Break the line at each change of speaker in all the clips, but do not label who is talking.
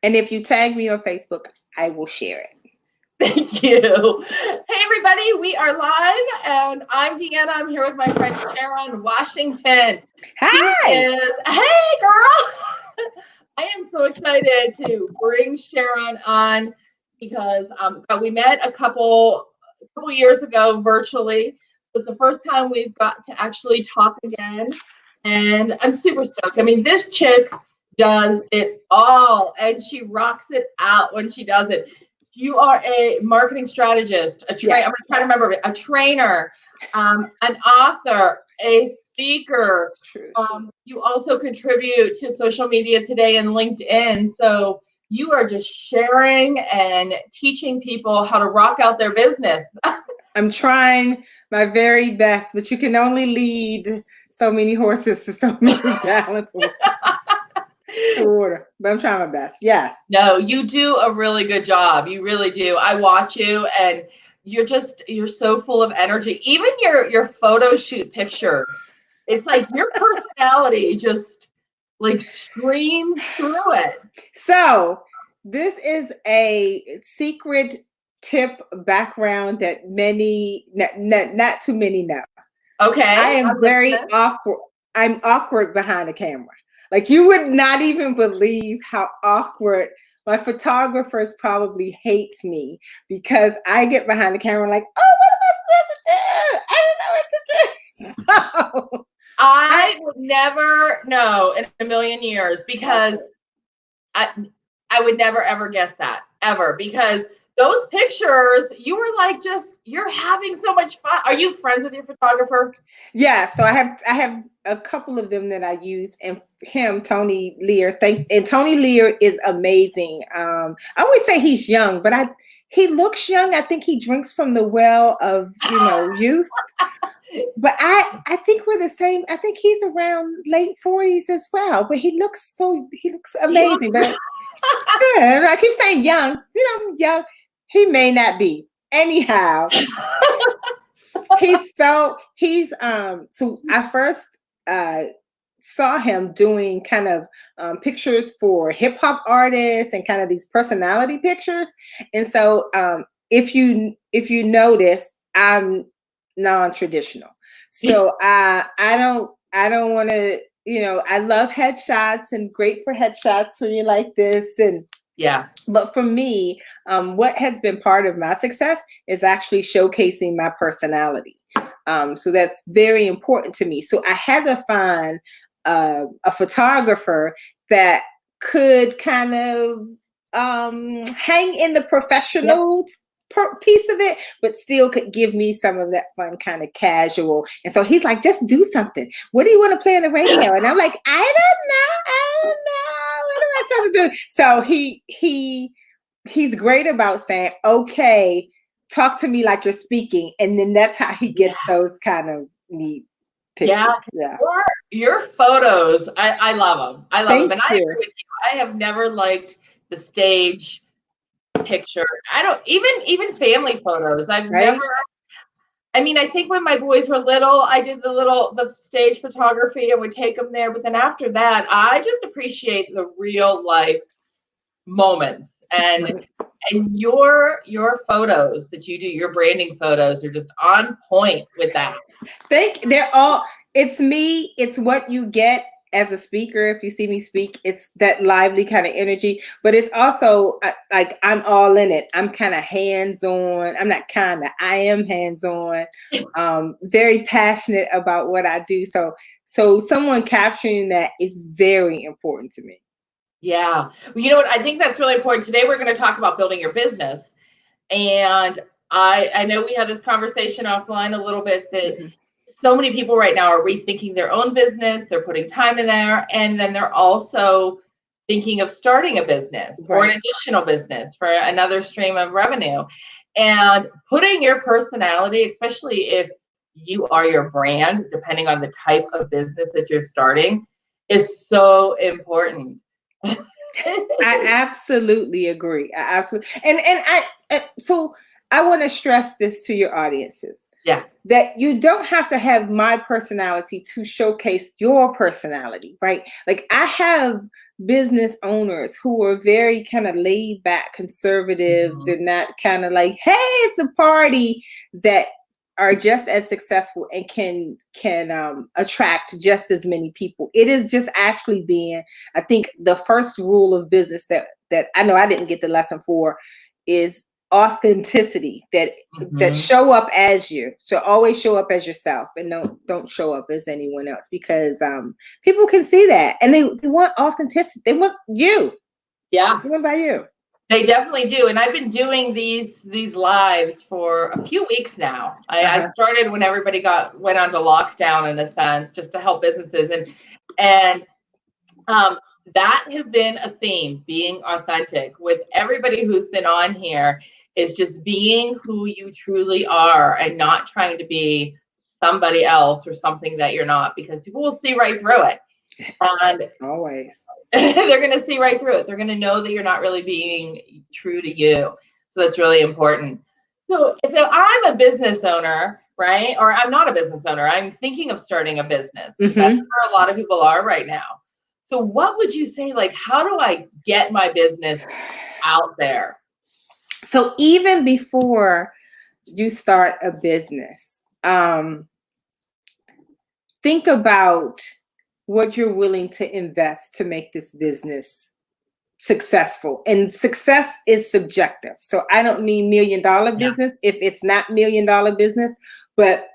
And if you tag me on Facebook, I will share it.
Thank you. Hey, everybody, we are live, and I'm Deanna. I'm here with my friend Sherron Washington.
Hi.
Hey, girl. I am so excited to bring Sherron on because we met a couple years ago virtually. So it's the first time we've got to actually talk again, and I'm super stoked. I mean, this chick does it all, and she rocks it out when she does it. You are a marketing strategist, I'm trying to remember, a trainer, an author, a speaker. You also contribute to social media today and LinkedIn. So you are just sharing and teaching people how to rock out their business.
I'm trying my very best, but you can only lead so many horses to so many gallons of water. But I'm trying my best. Yes.
No, you do a really good job. You really do. I watch you, and you're so full of energy. Even your photo shoot picture, it's like your personality just like streams through it.
So this is a secret tip background that not too many know.
Okay.
I am very awkward. I'm awkward behind the camera. Like, you would not even believe how awkward. My photographers probably hate me because I get behind the camera like, oh, what am I supposed to do? I don't know what to do. So,
I would never know in a million years, because I would never ever guess that, ever, because those pictures, you were like, you're having so much fun. Are you friends with your photographer?
Yeah, so I have a couple of them that I use, and him, Tony Lear. And Tony Lear is amazing. I always say he's young, but he looks young. I think he drinks from the well of youth. But I think we're the same. I think he's around late 40s as well. But he looks amazing. But yeah, I keep saying young. Young. He may not be. Anyhow. So I first saw him doing kind of pictures for hip hop artists and kind of these personality pictures. And so if you notice, I'm non-traditional. So I don't want to, I love headshots and great for headshots when you're like this. And
yeah.
But for me, what has been part of my success is actually showcasing my personality. So that's very important to me. So I had to find a photographer that could kind of hang in the professional piece of it, but still could give me some of that fun kind of casual. And so he's like, just do something. What do you want to play on the radio? And I'm like, I don't know. What am I supposed to do? So he's great about saying, okay, talk to me like you're speaking. And then that's how he gets those kind of neat pictures.
Yeah. Your photos, I love them. I love them. And I agree with you. I have never liked the stage picture. I don't even family photos. I've never. I mean, I think when my boys were little, I did the stage photography. I would take them there, but then after that, I just appreciate the real life moments. And your photos that you do, your branding photos, are just on point with that.
It's me. It's what you get as a speaker. If you see me speak, it's that lively kind of energy, but it's also like I'm all in it. I'm kind of hands-on. I'm not I am hands-on, very passionate about what I do. So someone capturing that is very important to me.
Yeah. Well, you know what? I think that's really important. Today, we're going to talk about building your business. And I know we had this conversation offline a little bit that so many people right now are rethinking their own business. They're putting time in there. And then they're also thinking of starting a business or an additional business for another stream of revenue. And putting your personality, especially if you are your brand, depending on the type of business that you're starting, is so important.
I absolutely agree. I absolutely. So I want to stress this to your audiences.
Yeah.
that you don't have to have my personality to showcase your personality, right? Like I have business owners who are very kind of laid back, conservative.
Mhm.
They're not kind of like, hey, it's a party, that are just as successful and can attract just as many people. It is just actually being, I think, the first rule of business that I know I didn't get the lesson for is authenticity, that
Mhm.
show up as you. So always show up as yourself and don't show up as anyone else, because people can see that and they want authenticity. They want you.
Yeah.
They want by you.
They definitely do. And I've been doing these lives for a few weeks now. I
Uh-huh.
started when everybody went on to lockdown, in a sense, just to help businesses, and um, that has been a theme, being authentic with everybody who's been on here, is just being who you truly are and not trying to be somebody else or something that you're not, because people will see right through it. And
Always.
they're going to see right through it. They're going to know that you're not really being true to you. So that's really important. So if I'm a business owner, right, or I'm not a business owner, I'm thinking of starting a business, because that's where a lot of people are right now. So what would you say, like, how do I get my business out there?
So even before you start a business, think about what you're willing to invest to make this business successful. And success is subjective. So I don't mean $1 million
Yeah.
business if it's not $1 million business, but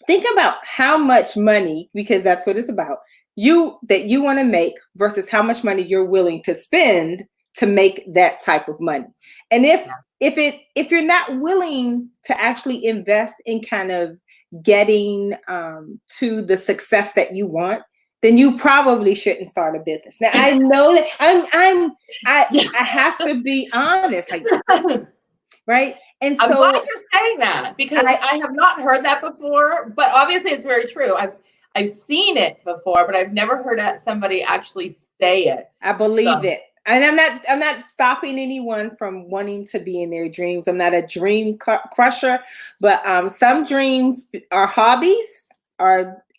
think about how much money, because that's what it's about, you want to make versus how much money you're willing to spend to make that type of money. And if you're not willing to actually invest in kind of getting to the success that you want, then you probably shouldn't start a business. Now I know that I have to be honest, like, right? And
I'm glad
so
you're saying that, because
I
I have not heard that before, but obviously it's very true. I've seen it before, but I've never heard somebody actually say it.
I believe
So
it. And I'm not stopping anyone from wanting to be in their dreams. I'm not a dream crusher, but some dreams are hobbies,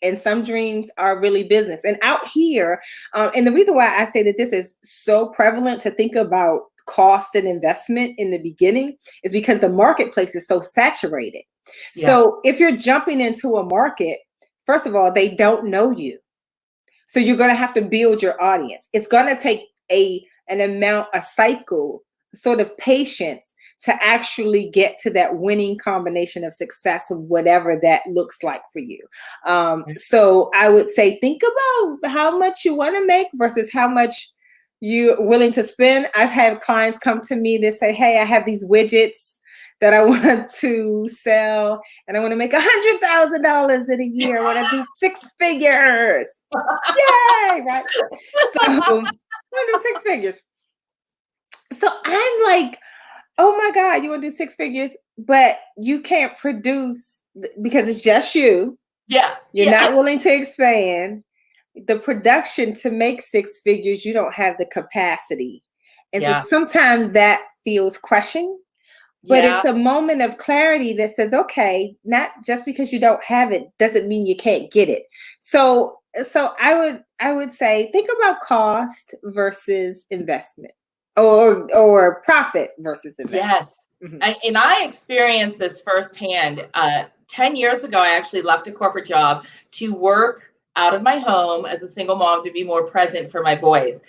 and some dreams are really business. And out here, and the reason why I say that this is so prevalent to think about cost and investment in the beginning is because the marketplace is so saturated.
yeah,
So if you're jumping into a market, first of all, they don't know you. So you're going to have to build your audience. It's going to take a cycle, sort of patience to actually get to that winning combination of success of whatever that looks like for you. So I would say, think about how much you want to make versus how much you're willing to spend. I've had clients come to me that say, hey, I have these widgets that I want to sell, and I want to make $100,000 in a year. I want to do 6 figures. Yay, right? So I want to do 6 figures. So I'm like, oh my God, you want to do 6 figures, but you can't produce because it's just you.
yeah,
You're not willing to expand the production to make 6 figures. You don't have the capacity. And so
yeah,
sometimes that feels crushing. But
yeah.
it's a moment of clarity that says, okay, not just because you don't have it doesn't mean you can't get it. So I would say, think about cost versus investment, or profit versus investment.
Yes. And I experienced this firsthand. 10 years ago, I actually left a corporate job to work out of my home as a single mom to be more present for my boys.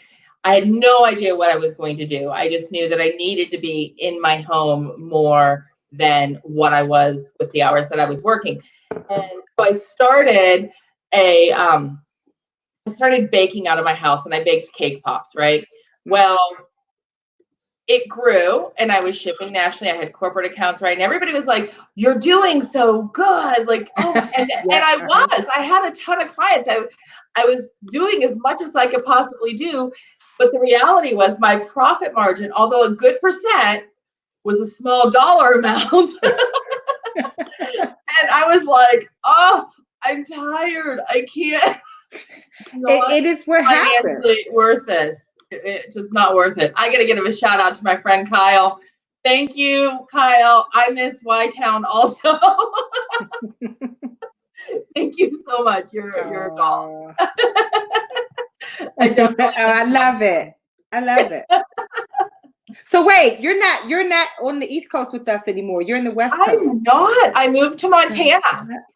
I had no idea what I was going to do. I just knew that I needed to be in my home more than what I was with the hours that I was working. And so I started I started baking out of my house, and I baked cake pops, right? Well, it grew, and I was shipping nationally. I had corporate accounts, right? And everybody was like, "You're doing so good." Like, oh, and
Yeah.
I had a ton of clients. I was doing as much as I could possibly do. But the reality was, my profit margin, although a good percent, was a small dollar amount. And I was like, oh, I'm tired. I can't.
It is what happens.
Financially worth it. It's just not worth it. I got to give a shout out to my friend Kyle. Thank you, Kyle. I miss Y-Town also. Thank you so much. You're a doll.
Oh,
I definitely
I love it. I love it. So wait, you're not on the East Coast with us anymore. You're in the West Coast.
I'm not. I moved to Montana.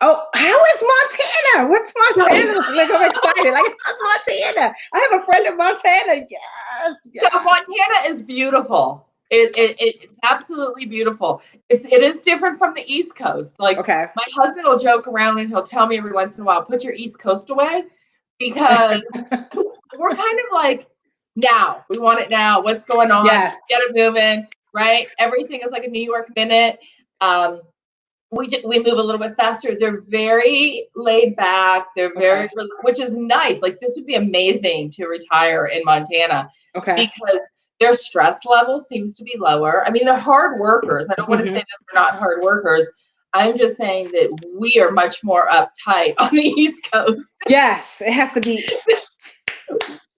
Oh, how is Montana? What's Montana? Like, I'm excited. Like, how's Montana? I have a friend in Montana. Yes.
So Montana is beautiful. It's absolutely beautiful. It is different from the East Coast. Like,
Okay.
my husband will joke around and he'll tell me every once in a while, put your East Coast away, because we're kind of like, now we want it now. What's going on?
Yes.
Get it moving, right? Everything is like a New York minute. We move a little bit faster. They're very laid back. They're very, which is nice. Like, this would be amazing to retire in Montana.
Okay.
Because their stress level seems to be lower. I mean, they're hard workers. I don't want to say that they're not hard workers. I'm just saying that we are much more uptight on the East Coast.
Yes, it has to be.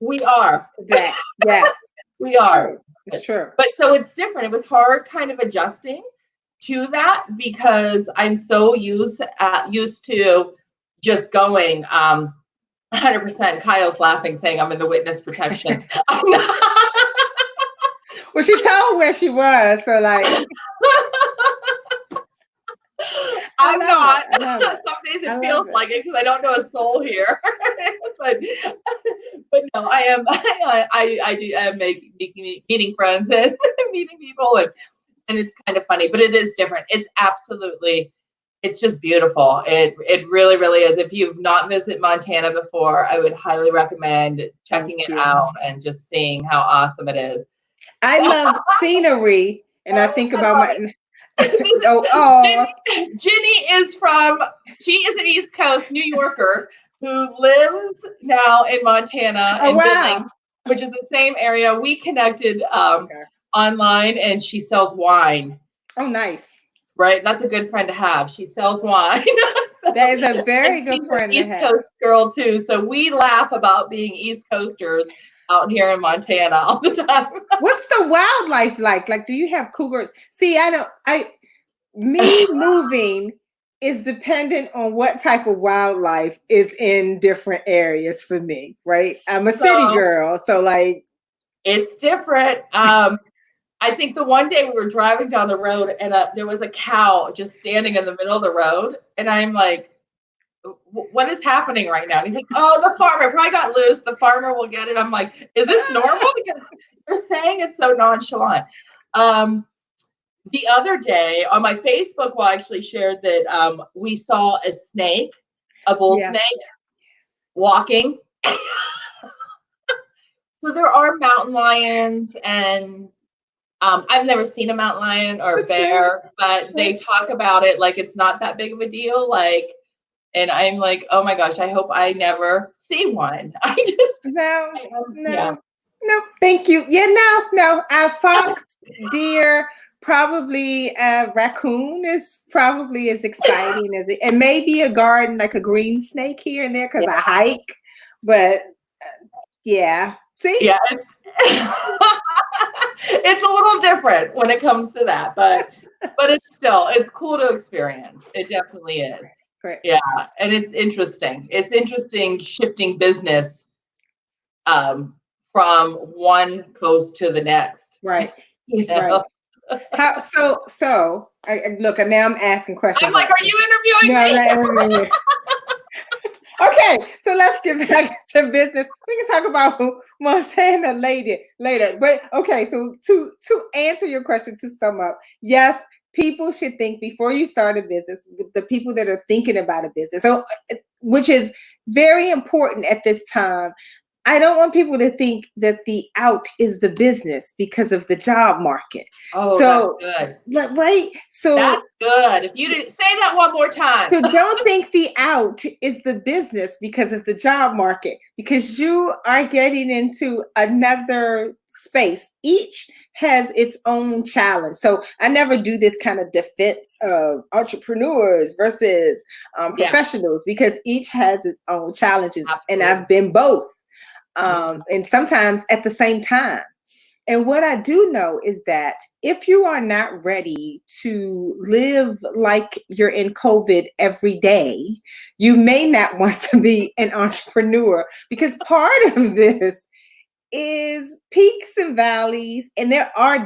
We are.
That. Yes.
We are.
It's true.
But so it's different. It was hard kind of adjusting to that, because I'm so used to just going 100%. Kyle's laughing, saying I'm in the witness protection. I'm not.
Well, she told where she was, so like.
I'm not.
Some
days it feels like it, because I don't know a soul here. but no, I am. I am meeting friends and meeting people, and it's kind of funny, but it is different. It's absolutely. It's just beautiful. It really, really is. If you've not visited Montana before, I would highly recommend checking it out and just seeing how awesome it is.
I love scenery, and I think about my.
Ginny is she is an East Coast New Yorker who lives now in Montana, Billings, which is the same area. We connected online, and she sells wine.
Oh, nice.
Right, that's a good friend to have. She sells wine.
That is a very good friend to have.
East Coast girl too, so we laugh about being East Coasters out here in Montana all the time.
What's the wildlife like? Like, do you have cougars? See, me moving is dependent on what type of wildlife is in different areas for me, right? I'm a city girl, so like.
It's different. I think the one day we were driving down the road, and there was a cow just standing in the middle of the road, and I'm like, what is happening right now? And he's like, oh, the farmer probably got loose. The farmer will get it. I'm like, is this normal? Because you're saying it's so nonchalant. The other day on my Facebook wall, I actually shared that we saw a snake, a bull snake, walking. So there are mountain lions, and I've never seen a mountain lion or a bear, but they talk about it like it's not that big of a deal. Like, and I'm like, oh my gosh, I hope I never see one. I just
no, thank you. Yeah, no. A fox, deer, probably a raccoon is probably as exciting as it, and maybe a garden, like a green snake here and there, because I hike. But see,
yeah, it's a little different when it comes to that, but it's cool to experience. It definitely is.
Great.
Yeah, and it's interesting. It's interesting shifting business from one coast to the next.
Right.
You know?
Right. How so? Look, and now I'm asking questions.
I'm like, are you interviewing me?
No. Okay, so let's get back to business. We can talk about Montana later. But okay, so to answer your question, to sum up, yes, people should think before you start a business, the people that are thinking about a business, so which is very important at this time. I don't want people to think that the out is the business because of the job market.
Oh, so, that's good.
Right? So
that's good. If you didn't say that one more time.
So don't think the out is the business because of the job market, because you are getting into another space. Each has its own challenge. So I never do this kind of defense of entrepreneurs versus professionals, because each has its own challenges. Absolutely. And I've been both. And sometimes at the same time. And what I do know is that if you are not ready to live like you're in COVID every day, you may not want to be an entrepreneur, because part of this is peaks and valleys, and there are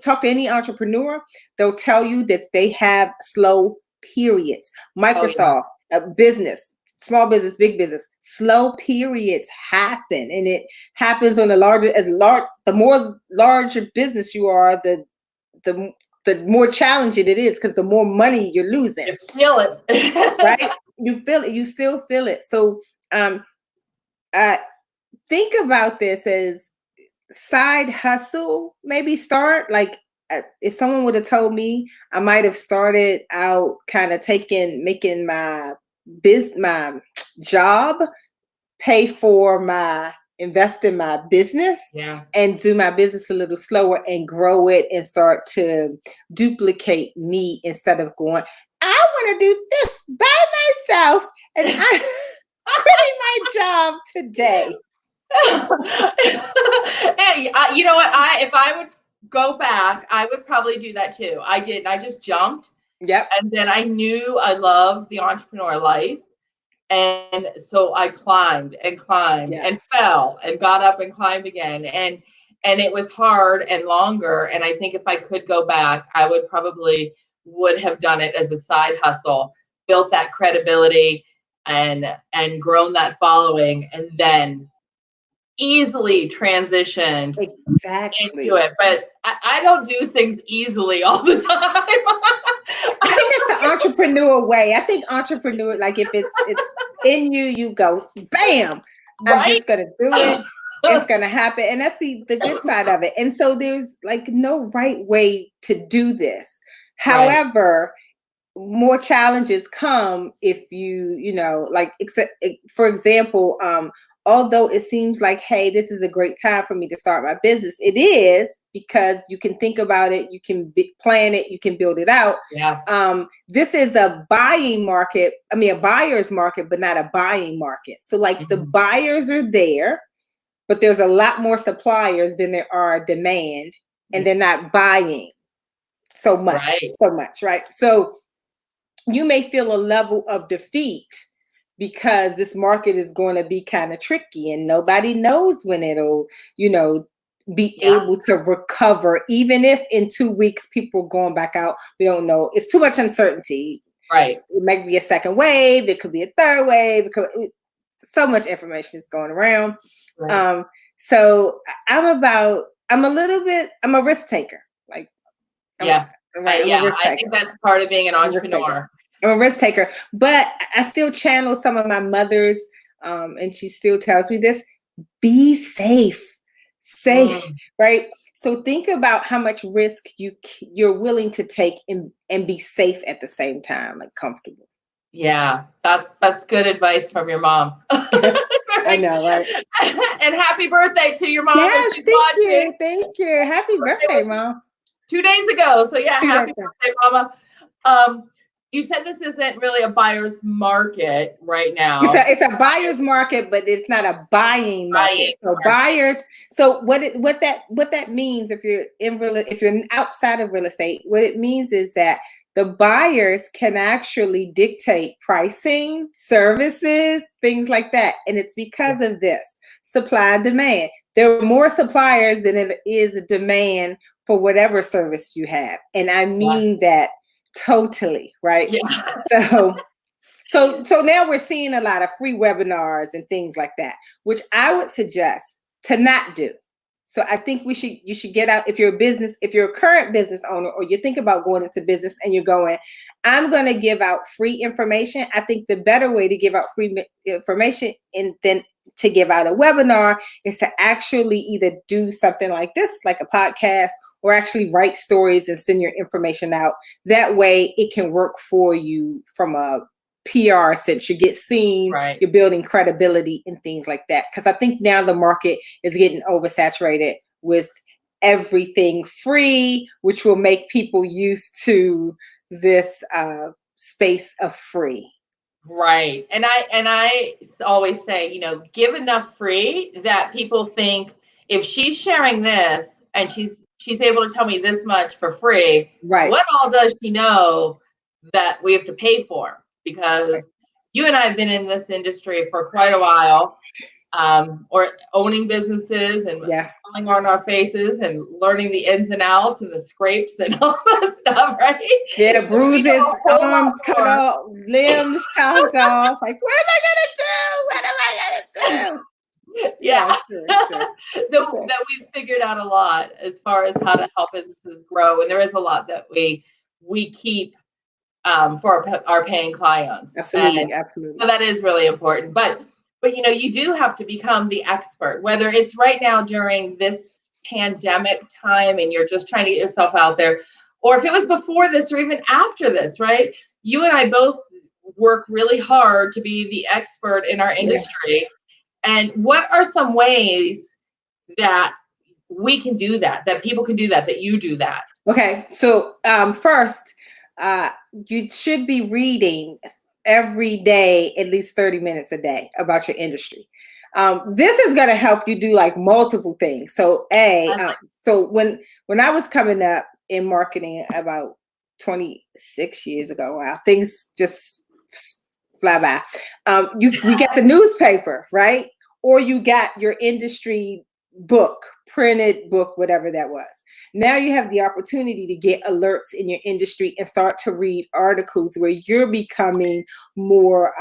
talk to any entrepreneur, they'll tell you that they have slow periods.
Oh yeah.
Microsoft, a business, small business, big business, slow periods happen, and it happens on the more larger business you are, the the more challenging it is, because the more money you're losing.
You feel it.
Right? You feel it. You still feel it. So uh, think about this as side hustle. Maybe start like, if someone would have told me, I might have started out kind of making my my job pay for invest in my business,
Yeah.
and do my business a little slower and grow it and start to duplicate me, instead of going, I want to do this by myself and I quitting my job today.
Hey, you know what? If I would go back, I would probably do that too. I did. I just jumped,
Yep.
and then I knew I loved the entrepreneur life, and so I climbed and climbed and
Yes.
fell and got up and climbed again, and it was hard and longer. And I think if I could go back, I would have done it as a side hustle, built that credibility, and grown that following, and then easily transitioned
Exactly.
into it. But I don't do things easily all the time.
I think it's the entrepreneur way. I think entrepreneur, like, if it's in you, you go, bam, I'm
Right?
just gonna do it. It's gonna happen. And that's the good side of it. And so there's like no right way to do this.
Right.
However, more challenges come if like, for example, although it seems like, hey, this is a great time for me to start my business, it is, because you can think about it, you can plan it, you can build it out.
Yeah.
This is a buying market, a buyer's market, but not a buying market. So like, the buyers are there, but there's a lot more suppliers than there are demand, and they're not buying so much, right? So you may feel a level of defeat, because this market is going to be kind of tricky, and nobody knows when it'll, be able to recover. Even if in 2 weeks people are going back out, we don't know. It's too much uncertainty.
Right.
It might be a second wave. It could be a third wave. So much information is going around.
Right.
So I'm a risk taker. Like,
Yeah.
I'm
I think that's part of being an entrepreneur.
I'm a risk taker, but I still channel some of my mother's, and she still tells me this: be safe, right? So think about how much risk you're willing to take, and be safe at the same time, like comfortable.
Yeah, that's good advice from your mom.
I know, right?
And happy birthday to your mom
Yes,
if she's watching.
thank you. Happy birthday, Mom.
2 days ago. So yeah,
2 days
happy
ago.
birthday, Mama. You said this isn't really a buyer's market right now.
It's a buyer's market, but it's not a buying market. So buyers. So what that means, if you're outside of real estate, what it means is that the buyers can actually dictate pricing, services, things like that, and it's because of this supply and demand. There are more suppliers than it is a demand for whatever service you have, and I mean that totally, right?
Yeah.
So now we're seeing a lot of free webinars and things like that, which I would suggest to not do. So I think you should get out. If you're a current business owner, or you think about going into business and you're going, I'm going to give out free information. I think the better way to give out free information than to give out a webinar is to actually either do something like this, like a podcast, or actually write stories and send your information out. That way it can work for you from a PR sense. You get seen, you're building credibility and things like that. Because I think now the market is getting oversaturated with everything free, which will make people used to this space of free.
Right. And I always say, give enough free that people think if she's sharing this and she's able to tell me this much for free,
Right.
what all does she know that we have to pay for? Because you and I have been in this industry for quite a while, or owning businesses and falling on our faces and learning the ins and outs and the scrapes and all that stuff, right?
Yeah, bruises, arms cut off, limbs chopped off. Like, what am I gonna do? What am I gonna do?
Yeah, sure. That we've figured out a lot as far as how to help businesses grow, and there is a lot that we keep for our paying clients.
Absolutely.
So that is really important. But you do have to become the expert, whether it's right now during this pandemic time and you're just trying to get yourself out there, or if it was before this or even after this, right? You and I both work really hard to be the expert in our industry. And what are some ways that we can do that people can do that you do that?
Okay. So first, you should be reading every day, at least 30 minutes a day about your industry. This is going to help you do like multiple things. So so when I was coming up in marketing about 26 years ago, wow, things just fly by. We get the newspaper, right? Or you got your industry book, printed book, whatever that was. Now you have the opportunity to get alerts in your industry and start to read articles where you're becoming more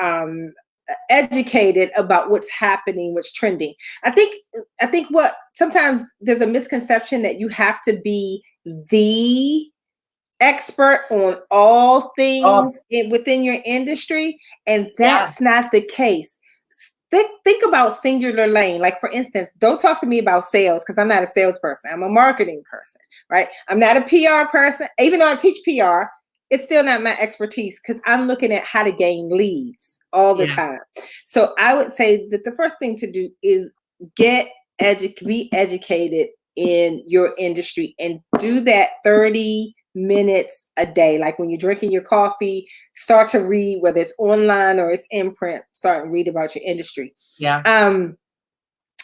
educated about what's happening, what's trending. I think what sometimes there's a misconception that you have to be the expert on all things within your industry, and that's not the case. Think about singular lane. Like, for instance, don't talk to me about sales because I'm not a salesperson. I'm a marketing person, right? I'm not a PR person. Even though I teach PR, it's still not my expertise because I'm looking at how to gain leads all the time. So I would say that the first thing to do is be educated in your industry and do that 30 minutes a day. Like when you're drinking your coffee, start to read, whether it's online or it's in print, start and read about your industry.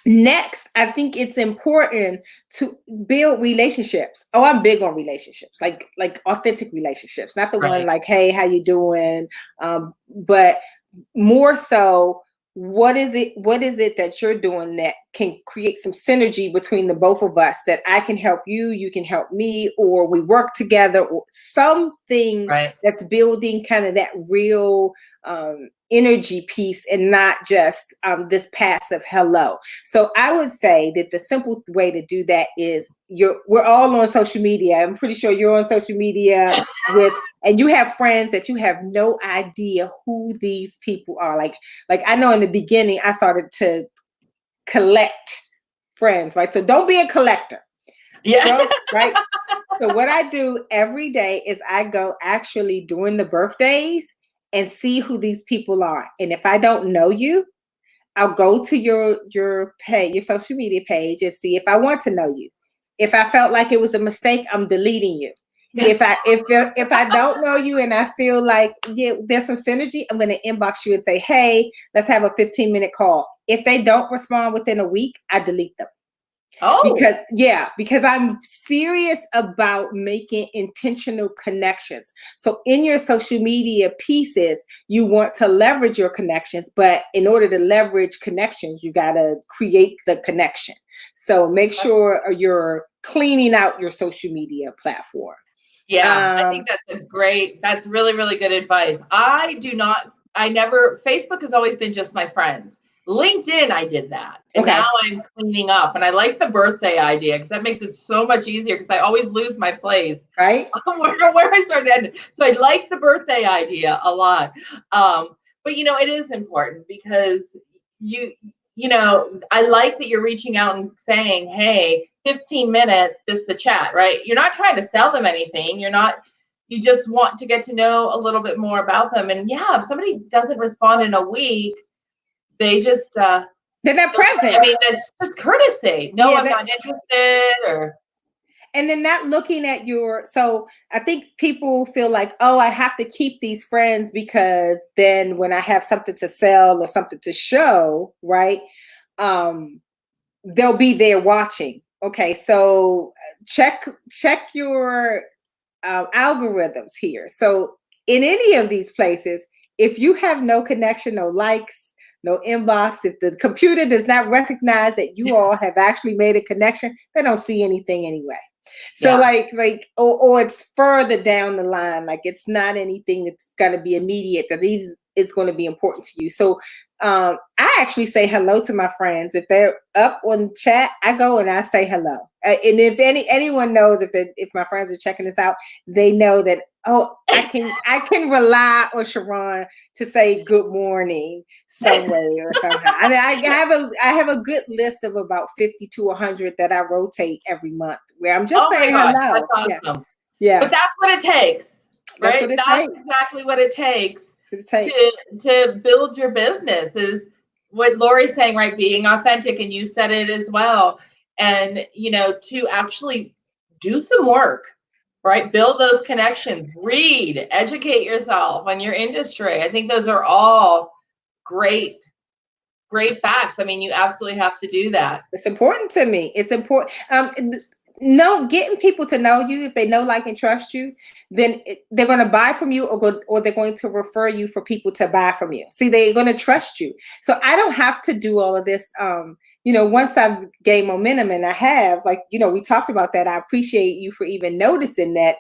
Next, I think it's important to build relationships. Oh, I'm big on relationships, like authentic relationships, not the one like, hey, how you doing? But more so, what is it that you're doing that can create some synergy between the both of us, that I can help you, you can help me, or we work together, or something that's building kind of that real energy piece and not just this passive hello. So I would say that the simple way to do that is we're all on social media. I'm pretty sure you're on social media and you have friends that you have no idea who these people are. Like I know in the beginning I started to collect friends, right? So don't be a collector. Right? So what I do every day is I go actually during the birthdays and see who these people are. And if I don't know you, I'll go to your social media page and see if I want to know you. If I felt like it was a mistake, I'm deleting you. If I don't know you and I feel like there's some synergy, I'm going to inbox you and say, hey, let's have a 15-minute call. If they don't respond within a week, I delete them. Because I'm serious about making intentional connections. So in your social media pieces, you want to leverage your connections, but in order to leverage connections, you got to create the connection. So make sure you're cleaning out your social media platform.
I think that's really, really good advice. Facebook has always been just my friends. LinkedIn, I did that. And now I'm cleaning up. And I like the birthday idea because that makes it so much easier because I always lose my place.
Right.
where I started. So I like the birthday idea a lot. But, it is important because I like that you're reaching out and saying, hey, 15 minutes just to chat, right? You're not trying to sell them anything. You just want to get to know a little bit more about them. And if somebody doesn't respond in a week, they just
they're not present.
I mean, that's just courtesy. No, I'm not interested.
And then not looking at so I think people feel like, oh, I have to keep these friends because then when I have something to sell or something to show, right? they'll be there watching. Okay, so check your algorithms here. So in any of these places, if you have no connection, no likes, no inbox, if the computer does not recognize that you all have actually made a connection, they don't see anything anyway. So or it's further down the line, like it's not anything that's going to be immediate that is going to be important to you. So I actually say hello to my friends. If they're up on chat, I go and I say hello. And if anyone knows, if my friends are checking this out, they know that, oh, I can rely on Sherron to say good morning some way or somehow. I mean, I have a good list of about 50 to 100 that I rotate every month where I'm just saying hello.
That's awesome.
Yeah.
But that's what it takes, right?
That's
exactly what it takes to build your business, is what Lori's saying, right? Being authentic, and you said it as well. And, to actually do some work, right? Build those connections, read, educate yourself on your industry. I think those are all great facts. I mean, you absolutely have to do that.
It's important to me. It's important. Getting people to know you, if they know, like, and trust you, then they're going to buy from you, or they're going to refer you for people to buy from you. See, they're going to trust you. So I don't have to do all of this. Once I've gained momentum, and I have, like, we talked about that. I appreciate you for even noticing that,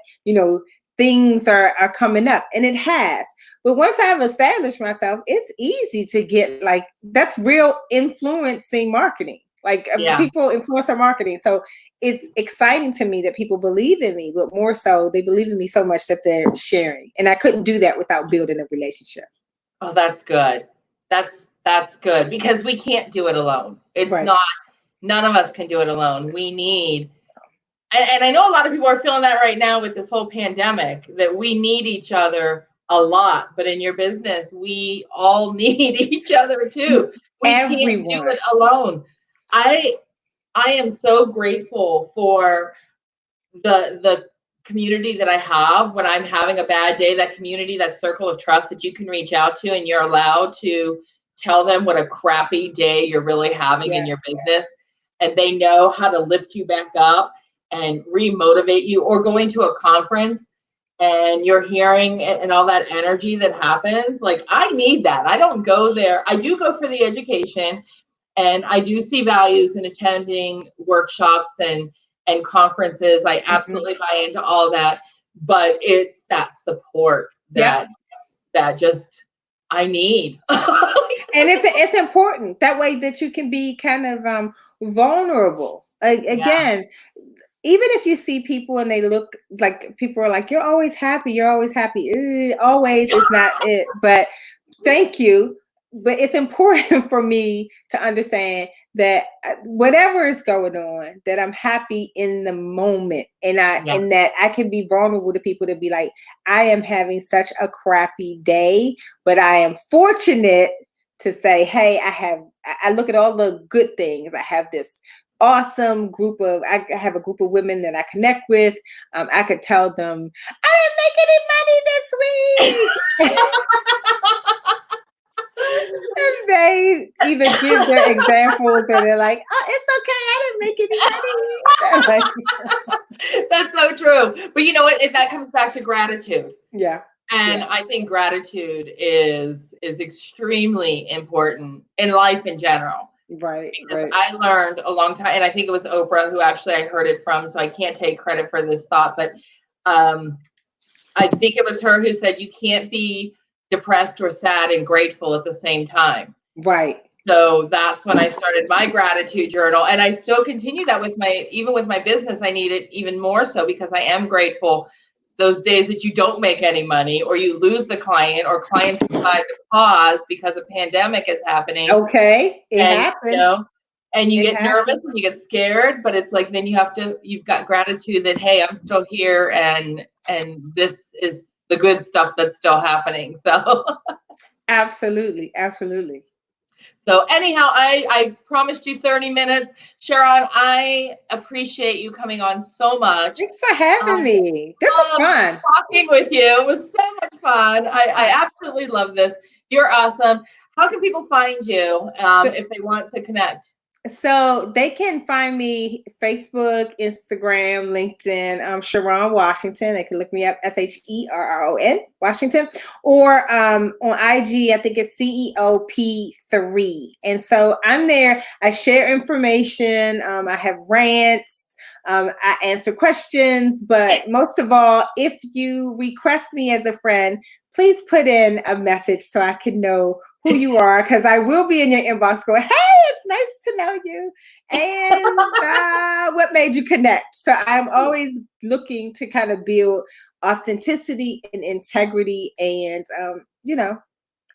things are coming up, and it has. But once I've established myself, it's easy to get, like, that's real influencing marketing. Like, people influencer marketing. So it's exciting to me that people believe in me, but more so, they believe in me so much that they're sharing. And I couldn't do that without building a relationship.
Oh, that's good. That's good, because we can't do it alone. It's not, none of us can do it alone. We need, and I know a lot of people are feeling that right now with this whole pandemic, that we need each other a lot. But in your business, we all need each other too. We can't do it alone. I am so grateful for the community that I have when I'm having a bad day, that community, that circle of trust that you can reach out to, and you're allowed to tell them what a crappy day you're really having in your business. And they know how to lift you back up and re-motivate you, or going to a conference and you're hearing and all that energy that happens. Like, I need that. I don't go there. I do go for the education, and I do see values in attending workshops and conferences. I absolutely buy into all that, but it's that support that just I need.
And it's important that way, that you can be kind of vulnerable. Again, even if you see people and they look like, people are like, you're always happy. Always is not it, but thank you. But it's important for me to understand that whatever is going on, that I'm happy in the moment, and and that I can be vulnerable to people, to be like, I am having such a crappy day, but I am fortunate to say, hey, I look at all the good things. I have this awesome I have a group of women that I connect with. I could tell them, I didn't make any money this week. And they either give their examples, or they're like, oh, it's okay, I didn't make any money.
That's so true. But you know what? That comes back to gratitude.
Yeah.
And I think gratitude is extremely important in life in general.
Right.
Because I learned a long time, and I think it was Oprah who actually I heard it from, so I can't take credit for this thought, but I think it was her who said, you can't be depressed or sad and grateful at the same time.
Right.
So that's when I started my gratitude journal, and I still continue that even with my business. I need it even more so, because I am grateful those days that you don't make any money, or you lose the client, or clients decide to pause because a pandemic is happening.
Okay. It happens.
And you get nervous and you get scared, but it's like, then you've got gratitude that, hey, I'm still here, and this is the good stuff that's still happening. So
absolutely.
So anyhow, I promised you 30 minutes. Sherron, I appreciate you coming on so much.
Thanks for having me. This was fun.
Talking with you. It was so much fun. I absolutely love this. You're awesome. How can people find you if they want to connect?
So they can find me Facebook, Instagram, LinkedIn. Sherron Washington. They can look me up, SHERRON Washington, or on IG. I think it's CEOP3. And so I'm there. I share information. I have rants. I answer questions. But most of all, if you request me as a friend, please put in a message so I can know who you are, because I will be in your inbox going, hey, it's nice to know you. And what made you connect? So I'm always looking to kind of build authenticity and integrity. And,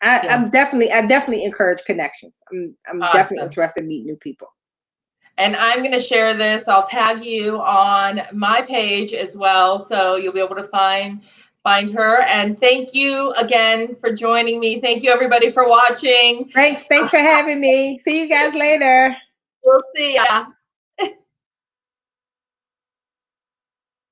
I definitely encourage connections. I'm definitely interested in meeting new people.
And I'm going to share this. I'll tag you on my page as well, so you'll be able to find her. And thank you again for joining me. Thank you, everybody, for watching.
Thanks for having me. See you guys later.
We'll see ya.